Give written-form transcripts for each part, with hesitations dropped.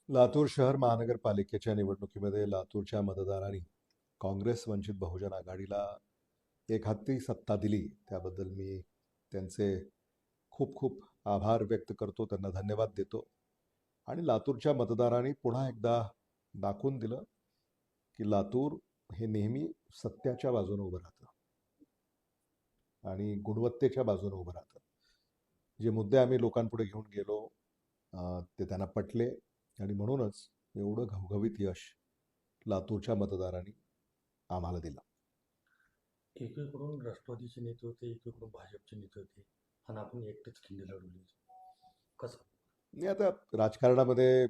लातूर शहर महानगरपालिकेच्या निवडणुकीमध्ये लातूरच्या मतदारांनी काँग्रेस वंचित बहुजन आघाडीला एक हाती सत्ता दिली. त्याबद्दल मी त्यांचे खूप खूप आभार व्यक्त करतो, त्यांना धन्यवाद देतो. आणि लातूरच्या मतदारांनी पुन्हा एकदा दाखवून दिलं की लातूर हे नेहमी सत्याच्या बाजूने उभं राहतं आणि गुणवत्तेच्या बाजूने उभं राहतं. जे मुद्दे आम्ही लोकांपुढे घेऊन गेलो ते त्यांना पटले आणि म्हणूनच एवढं घवघवीत यश लातूरच्या मतदारांनी आम्हाला दिलं. एकीकडून राष्ट्रवादीचे नेते होते, एकीकडून भाजपचे नेते होते आणि आपण एकटेच खिंडी लढवली. कसं नाही, आता राजकारणामध्ये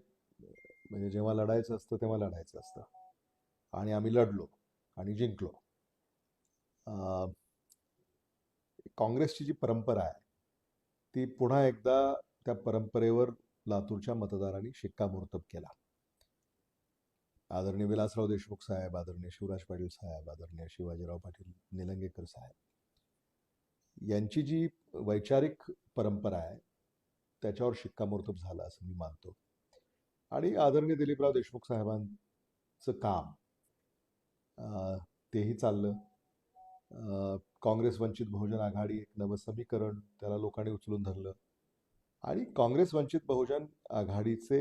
म्हणजे जेव्हा लढायचं असतं तेव्हा लढायचं असतं आणि आम्ही लढलो आणि जिंकलो. काँग्रेसची जी परंपरा आहे ती पुन्हा एकदा त्या परंपरेवर लातूरच्या मतदारांनी शिक्कामोर्तब केला. आदरणीय विलासराव देशमुख साहेब, आदरणीय शिवराज पाटील साहेब, आदरणीय शिवाजीराव पाटील निलंगेकर साहेब यांची जी वैचारिक परंपरा आहे त्याच्यावर शिक्कामोर्तब झालं असं मी मानतो. आणि आदरणीय दिलीपराव देशमुख साहेबांचं काम तेही चाललं. काँग्रेस वंचित बहुजन आघाडी एक नवं समीकरण त्याला लोकांनी उचलून धरलं आणि काँग्रेस वंचित बहुजन आघाडीचे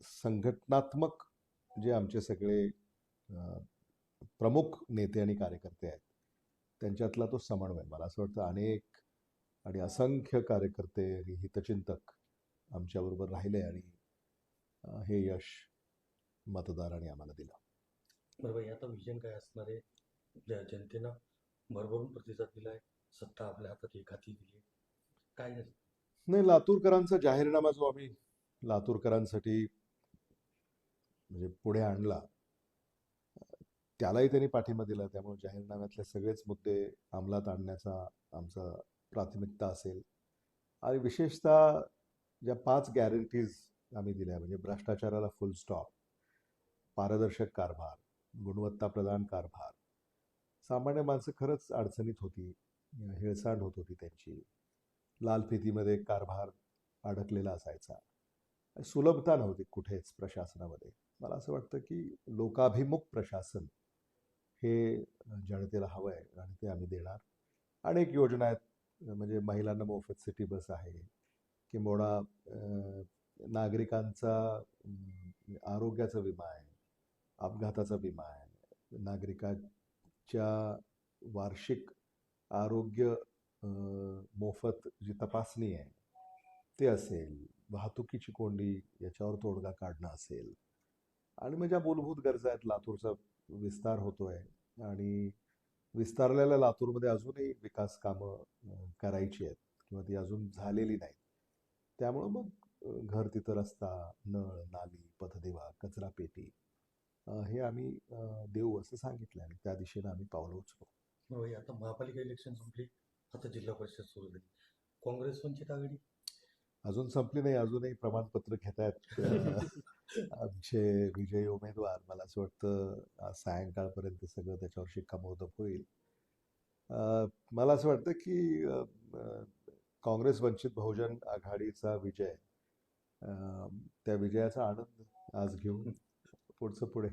संघटनात्मक जे आमचे सगळे प्रमुख नेते आणि कार्यकर्ते आहेत त्यांच्यातला तो समन्वय, मला असं वाटतं अनेक आणि असंख्य कार्यकर्ते आणि हितचिंतक आमच्याबरोबर राहिले आणि हे यश मतदारांनी आम्हाला दिलं. बरोबर. आता विजन काय असणार आहे? जनतेनं भरभरून प्रतिसाद दिलाय, सत्ता आपल्या हातात एक हाती दिली, काय नाही, लातूरकरांचा जाहीरनामा जो आम्ही लातूरकरांसाठी म्हणजे पुढे आणला त्यालाही त्यांनी पाठिंबा दिला. त्यामुळे जाहीरनाम्यातले सगळेच मुद्दे अंमलात आणण्याचा आमचा प्राथमिकता असेल. आणि विशेषतः ज्या 5 गॅरंटीज आम्ही दिल्या म्हणजे भ्रष्टाचाराला फुल स्टॉप, पारदर्शक कारभार, गुणवत्ता प्रदान कारभार. सामान्य माणसं खरंच अडचणीत होती, हेळसांड होत होती त्यांची, लालफितीमध्ये कारभार अडकलेला असायचा, सुलभता नव्हती कुठेच प्रशासनामध्ये. मला असं वाटतं की लोकाभिमुख प्रशासन हे जनतेला हवं आहे आणि ते आम्ही देणार. अनेक योजना आहेत, म्हणजे महिलांना मोफत सिटी बस आहे, किंबहुना नागरिकांचा आरोग्याचा विमा आहे, अपघाताचा विमा आहे, नागरिकांच्या वार्षिक आरोग्य मोफत जी तपासणी आहे ते असेल, वाहतुकीची कोंडी याच्यावर तोडगा काढणं असेल, आणि म्हणजे मूलभूत गरजा आहेत. लातूरचा विस्तार होतोय आणि विस्तारलेल्या लातूरमध्ये अजूनही विकास कामं करायची आहेत किंवा ती अजून झालेली नाहीत. त्यामुळं मग घर तिथं रस्ता, नळ, नाली, पथदिवा, कचरा पेटी हे आम्ही देऊ असं सांगितलं आणि त्या दिशेनं आम्ही पावलं उचलू. बरोबर. आता महापालिका इलेक्शन संपली, आता जिल्हा परिषद सुरू झाली. काँग्रेस वंचित आघाडी अजून संपली नाही, अजूनही प्रमाणपत्र घेत आहेत आमचे विजयी उमेदवार. मला असं वाटतं आज सायंकाळपर्यंत सगळं त्याच्यावर शिक्कामोर्तब होईल. मला असं वाटतं की काँग्रेस वंचित बहुजन आघाडीचा विजय, त्या विजयाचा आनंद आज घेऊन पुढचं पुढे